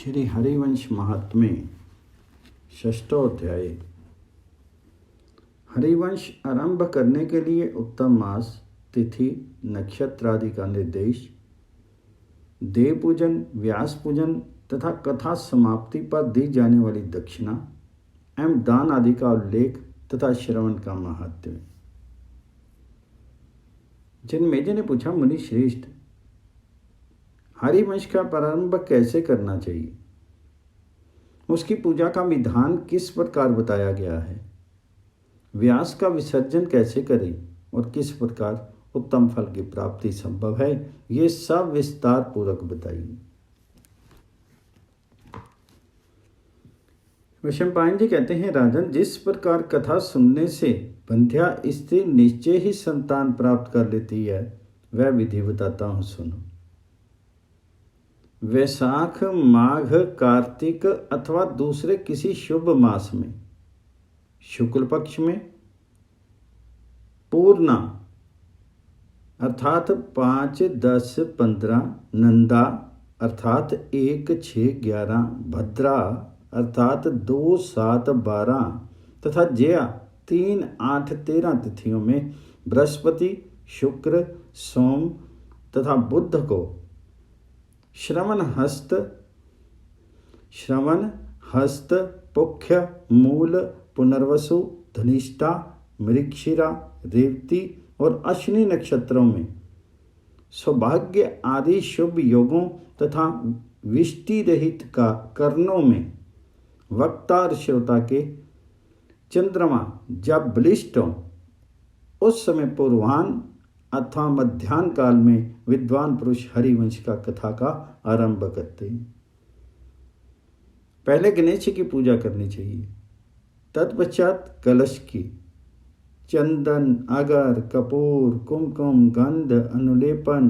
श्री हरिवंश महात्म्य षष्ठोध्याय। हरिवंश आरंभ करने के लिए उत्तम मास, तिथि, नक्षत्र आदि का निर्देश, देव पूजन, व्यास पूजन तथा कथा समाप्ति पर दी जाने वाली दक्षिणा एवं दान आदि का उल्लेख तथा श्रवण का महात्म्य। जन्मेजय ने पूछा, मुनि श्रेष्ठ, हरिवंश का प्रारंभ कैसे करना चाहिए? उसकी पूजा का विधान किस प्रकार बताया गया है? व्यास का विसर्जन कैसे करें और किस प्रकार उत्तम फल की प्राप्ति संभव है, ये सब विस्तार पूर्वक बताइए। वैशंपायन जी कहते हैं, राजन, जिस प्रकार कथा सुनने से बंध्या स्त्री निश्चय ही संतान प्राप्त कर लेती है, वह विधि बताता हूं, सुनो। वैशाख, माघ, कार्तिक अथवा दूसरे किसी शुभ मास में, शुक्ल पक्ष में, पूर्णा अर्थात 5, 10, 15, नंदा अर्थात 1, 6, 11, भद्रा अर्थात 2, 7, 12 तथा जया 3, 8, 13 तिथियों में बृहस्पति, शुक्र, सोम तथा बुध को श्रवण हस्त, पुख्य, मूल, पुनर्वसु, धनिष्ठा, मृगशिरा, रेवती और अश्विनी नक्षत्रों में सौभाग्य आदि शुभ योगों तथा विष्टि रहित का कर्णों में वक्ता और श्रोता के चंद्रमा जब बलिष्ठ हो, उस समय पूर्वाह्न अथवा मध्याह्न काल में विद्वान पुरुष हरिवंश का कथा का आरंभ करते हैं। पहले गणेश की पूजा करनी चाहिए, तत्पश्चात कलश की, चंदन, अगर, कपूर, कुमकुम, गंध, अनुलेपन,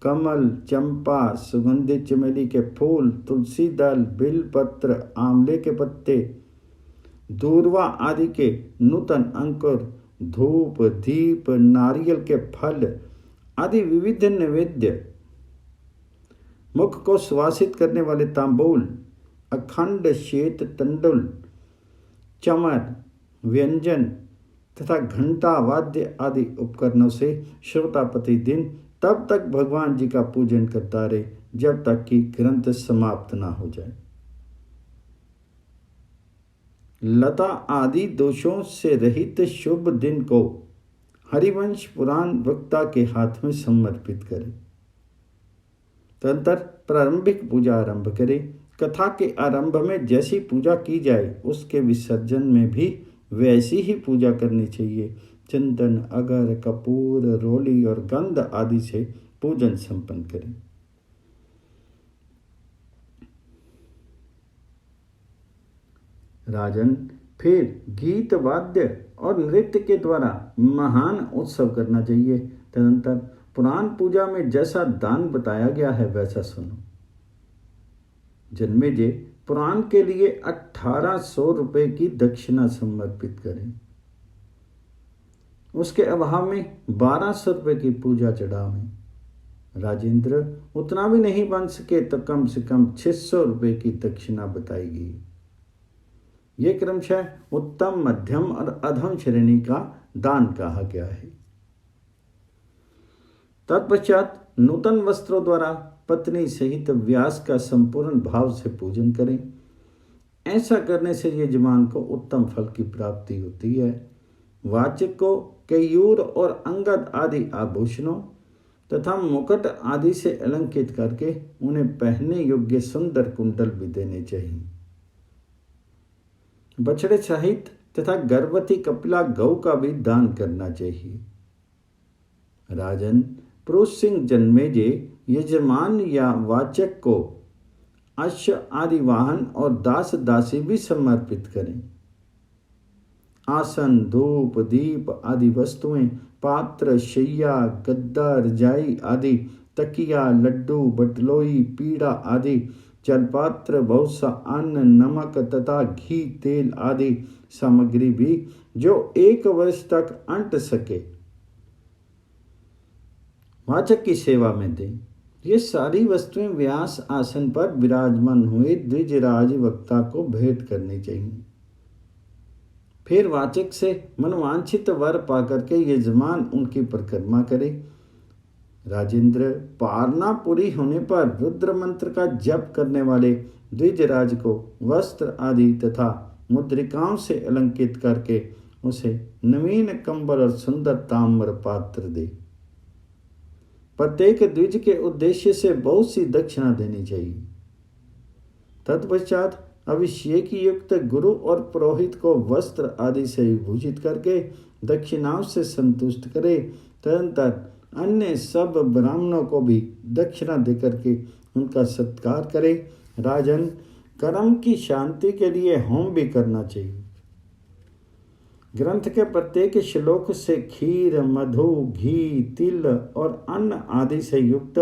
कमल, चंपा, सुगंधित चमेली के फूल, तुलसी दल, बिलपत्र, आंवले के पत्ते, दूर्वा आदि के नूतन अंकुर, धूप, दीप, नारियल के फल आदि विविध नैवेद्य, मुख को सुवासित करने वाले तांबूल, अखंड श्वेत तंडुल, चमर, व्यंजन तथा घंटा, वाद्य आदि उपकरणों से श्रोता प्रतिदिन तब तक भगवान जी का पूजन करता रहे जब तक कि ग्रंथ समाप्त ना हो जाए। लता आदि दोषों से रहित शुभ दिन को हरिवंश पुराण वक्ता के हाथ में समर्पित करें। तदंतर प्रारंभिक पूजा आरंभ करें। कथा के आरंभ में जैसी पूजा की जाए, उसके विसर्जन में भी वैसी ही पूजा करनी चाहिए। चंदन, अगर, कपूर, रोली और गंध आदि से पूजन संपन्न करें। राजन, फिर गीत, वाद्य और नृत्य के द्वारा महान उत्सव करना चाहिए। तदनंतर पुराण पूजा में जैसा दान बताया गया है वैसा सुनो। जन्मेजय, पुराण के लिए 1800 रुपये की दक्षिणा समर्पित करें। उसके अभाव में 1200 रुपये की पूजा चढ़ावें। राजेंद्र, उतना भी नहीं बन सके तो कम से कम 600 रुपये की दक्षिणा बताई गई। ये क्रमशः उत्तम, मध्यम और अधम श्रेणी का दान कहा गया है। तत्पश्चात नूतन वस्त्रों द्वारा पत्नी सहित व्यास का संपूर्ण भाव से पूजन करें। ऐसा करने से यजमान को उत्तम फल की प्राप्ति होती है। वाचक को केयूर और अंगद आदि आभूषणों तथा मुकुट आदि से अलंकृत करके उन्हें पहनने योग्य सुंदर कुंडल भी देने चाहिए। बछड़े सहित तथा गर्भवती कपिला गौ का भी दान करना चाहिए। राजन, पुरुष सिंह जन्मेजय यजमान या वाचक को अश्व आदि वाहन और दास दासी भी समर्पित करें। आसन, धूप, दीप आदि वस्तुएं, पात्र, शैया, गद्दा, रजाई आदि, तकिया, लड्डू, बटलोई, पीड़ा आदि, जलपात्र, बहुत सा अन्न, नमक तथा घी, तेल आदि सामग्री भी जो 1 वर्ष तक अंट सके वाचक की सेवा में दें। ये सारी वस्तुएं व्यास आसन पर विराजमान हुए द्विजराज वक्ता को भेंट करनी चाहिए। फिर वाचक से मनवांछित वर पाकर के यजमान उनकी परिक्रमा करे। राजेंद्र, पारना पूरी होने पर रुद्र मंत्र का जप करने वाले द्विजराज को वस्त्र आदि तथा मुद्रिकाओं से अलंकृत करके उसे नवीन कंबल और सुंदर ताम्र पात्र दे। प्रत्येक द्विज के उद्देश्य से बहुत सी दक्षिणा देनी चाहिए। तत्पश्चात अभिषेक युक्त गुरु और पुरोहित को वस्त्र आदि से विभूषित करके दक्षिणाओं से संतुष्ट करे। तदनंतर अन्य सब ब्राह्मणों को भी दक्षिणा देकर के उनका सत्कार करे। राजन, कर्म की शांति के लिए होम भी करना चाहिए। ग्रंथ के प्रत्येक श्लोक से खीर, मधु, घी, तिल और अन्न आदि से युक्त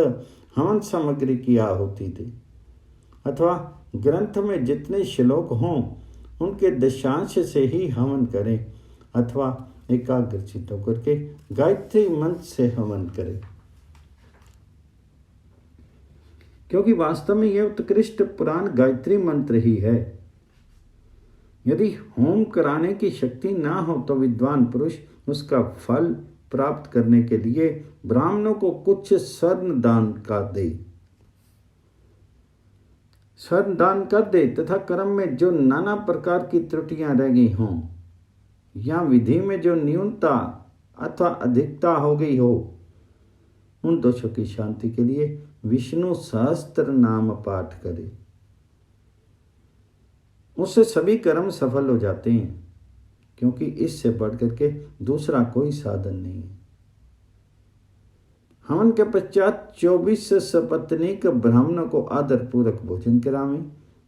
हवन सामग्री की आहुति दे, अथवा ग्रंथ में जितने श्लोक हों उनके दशांश से ही हवन करें, अथवा एकाग्रचित्त होकर के गायत्री मंत्र से हवन करें, क्योंकि वास्तव में यह उत्कृष्ट पुराण गायत्री मंत्र ही है। यदि होम कराने की शक्ति ना हो तो विद्वान पुरुष उसका फल प्राप्त करने के लिए ब्राह्मणों को कुछ स्वर्ण दान कर दे तथा कर्म में जो नाना प्रकार की त्रुटियां रह गई हों या विधि में जो न्यूनता अथवा अधिकता हो गई हो, उन दोषों की शांति के लिए विष्णु सहस्त्र नाम पाठ करे। उससे सभी कर्म सफल हो जाते हैं, क्योंकि इससे बढ़कर के दूसरा कोई साधन नहीं है। हवन के पश्चात 24 सपत्नीक ब्राह्मणों को आदर पूर्वक भोजन करावें।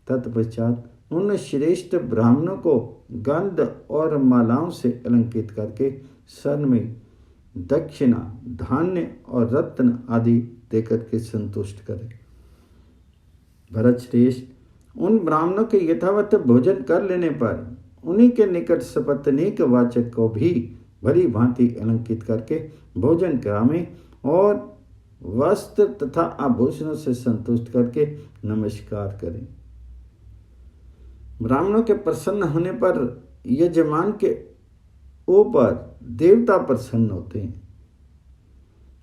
तत्पश्चात उन श्रेष्ठ ब्राह्मणों को गंध और मालाओं से अलंकृत करके सन में दक्षिणा, धान्य और रत्न आदि देकर के संतुष्ट करें। भरत श्रेष्ठ, उन ब्राह्मणों के यथावत भोजन कर लेने पर उन्हीं के निकट सपत्नीक वाचक को भी भली भांति अलंकृत करके भोजन करावें और वस्त्र तथा आभूषणों से संतुष्ट करके नमस्कार करें। ब्राह्मणों के प्रसन्न होने पर यजमान के ऊपर देवता प्रसन्न होते हैं।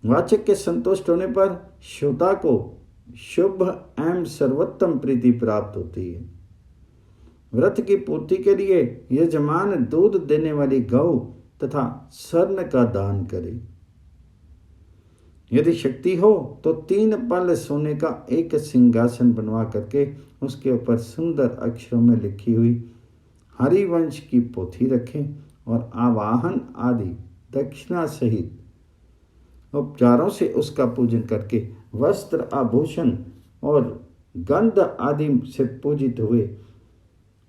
वाचक के संतुष्ट होने पर श्रोता को शुभ एवं सर्वोत्तम प्रीति प्राप्त होती है। व्रत की पूर्ति के लिए यजमान दूध देने वाली गौ तथा स्वर्ण का दान करे। यदि शक्ति हो तो 3 पल सोने का एक सिंहासन बनवा करके उसके ऊपर सुंदर अक्षरों में लिखी हुई हरिवंश की पोथी रखें और आवाहन आदि दक्षिणा सहित उपचारों से उसका पूजन करके वस्त्र, आभूषण और गंध आदि से पूजित हुए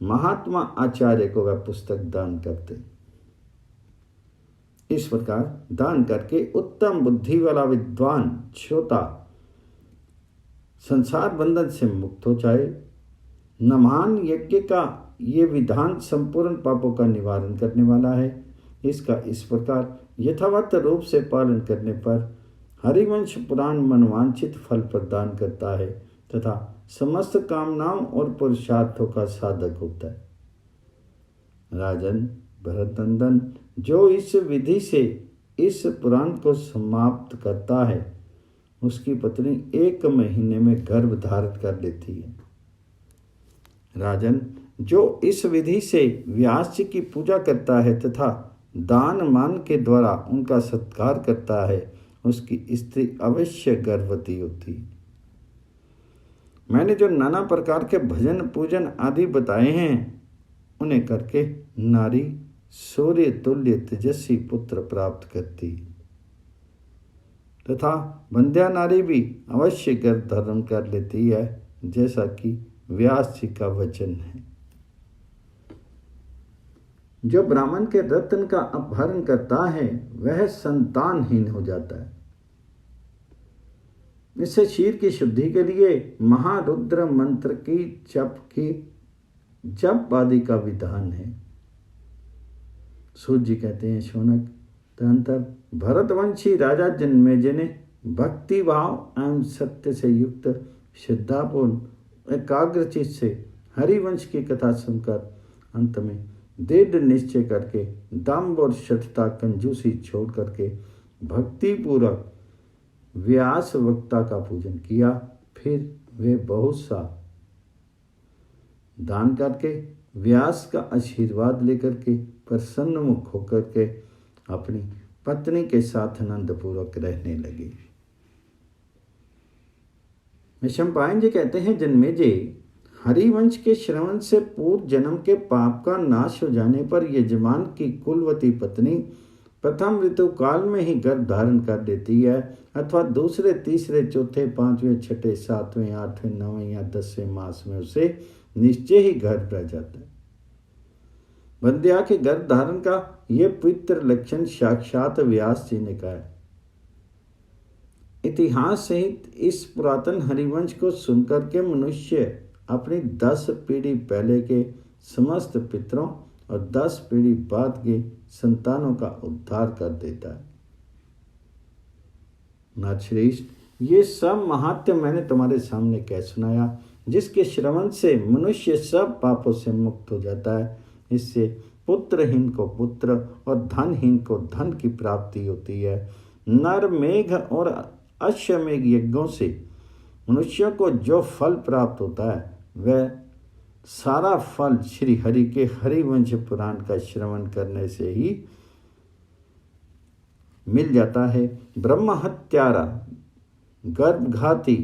महात्मा आचार्य को वह पुस्तक दान करते। इस प्रकार दान करके उत्तम बुद्धि वाला विद्वान श्रोता संसार बंधन से मुक्त हो जाए। नमान यज्ञ का ये विधान संपूर्ण पापों का निवारण करने वाला है। इसका इस प्रकार यथावत रूप से पालन करने पर हरिवंश पुराण मनवांछित फल प्रदान करता है तथा समस्त कामनाओं और पुरुषार्थों का साधक होता है। राजन, भरतनंदन, जो इस विधि से इस पुराण को समाप्त करता है उसकी पत्नी 1 महीने में गर्भ धारण कर लेती है। राजन, जो इस विधि से व्यास जी की पूजा करता है तथा दान मान के द्वारा उनका सत्कार करता है उसकी स्त्री अवश्य गर्भवती होती है। मैंने जो नाना प्रकार के भजन पूजन आदि बताए हैं उन्हें करके नारी सूर्य तुल्य तेजस्वी पुत्र प्राप्त करती तथा बंध्या नारी भी अवश्य गर्भ धारण कर लेती है, जैसा कि व्यास जी का वचन है। जो ब्राह्मण के रत्न का अपहरण करता है वह संतानहीन हो जाता है। इससे क्षीर की शुद्धि के लिए महारुद्र मंत्र की जप आदि का विधान है। सूत जी कहते हैं, शौनक, तदंतर भरतवंशी राजा जन्मेजय ने भक्ति भाव एवं सत्य से युक्त श्रद्धापूर्ण एकाग्रचित से हरिवंश की कथा सुनकर अंत में दृढ़ निश्चय करके दम्भ और शठता कंजूसी छोड़ करके भक्ति पूर्वक व्यास वक्ता का पूजन किया। फिर वे बहुत सा दान करके व्यास का आशीर्वाद लेकर के प्रसन्न मुख होकर के अपनी पत्नी के साथ आनंद पूर्वक रहने लगे। वैशंपायन जी कहते हैं, जन्मेजय, हरिवंश के श्रवण से पूर्व जन्म के पाप का नाश हो जाने पर यजमान की कुलवती पत्नी प्रथम ऋतु काल में ही गर्भ धारण कर देती है, अथवा दूसरे, तीसरे, चौथे, पांचवें, छठे, सातवें, आठवें, नवें या 10वें मास में उसे निश्चय ही गर्भ रह जाता है। बंध्या के गर्भ धारण का यह पवित्र लक्षण साक्षात व्यास जी ने कहा है। इतिहास सहित इस पुरातन हरिवंश को सुनकर के मनुष्य अपनी 10 पीढ़ी पहले के समस्त पितरों और 10 पीढ़ी बाद के संतानों का उद्धार कर देता है। नाथ श्रेष्ठ, ये सब महात्म्य मैंने तुम्हारे सामने कह सुनाया, जिसके श्रवण से मनुष्य सब पापों से मुक्त हो जाता है। इससे पुत्रहीन को पुत्र और धनहीन को धन की प्राप्ति होती है। नर मेघ और अश्वमेघ यज्ञों से मनुष्य को जो फल प्राप्त होता है वह सारा फल श्री हरि के हरिवंश पुराण का श्रवण करने से ही मिल जाता है। ब्रह्म हत्यारा, गर्भघाती,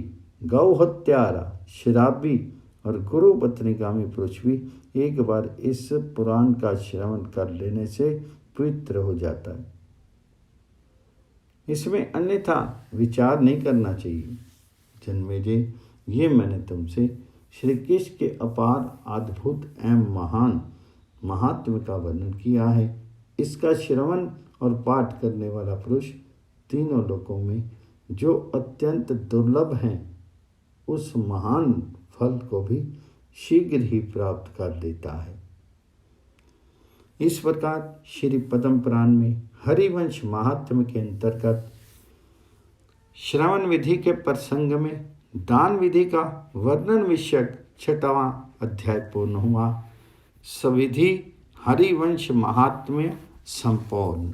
गौ हत्यारा, शराबी और गुरु पत्नीगामी पुरुष भी एक बार इस पुराण का श्रवण कर लेने से पवित्र हो जाता है। इसमें अन्यथा विचार नहीं करना चाहिए। जन्मेजय, ये मैंने तुमसे श्री कृष्ण के अपार, अद्भुत एवं महान महात्म्य का वर्णन किया है। इसका श्रवण और पाठ करने वाला पुरुष तीनों लोकों में जो अत्यंत दुर्लभ हैं उस महान फल को भी शीघ्र ही प्राप्त कर लेता है। इस प्रकार श्री पद्म पुराण में हरिवंश महात्म्य के अंतर्गत श्रवण विधि के प्रसंग में दान विधि का वर्णन विषयक 6वां अध्याय पूर्ण हुआ। सविधि हरिवंश महात्म्य संपूर्ण।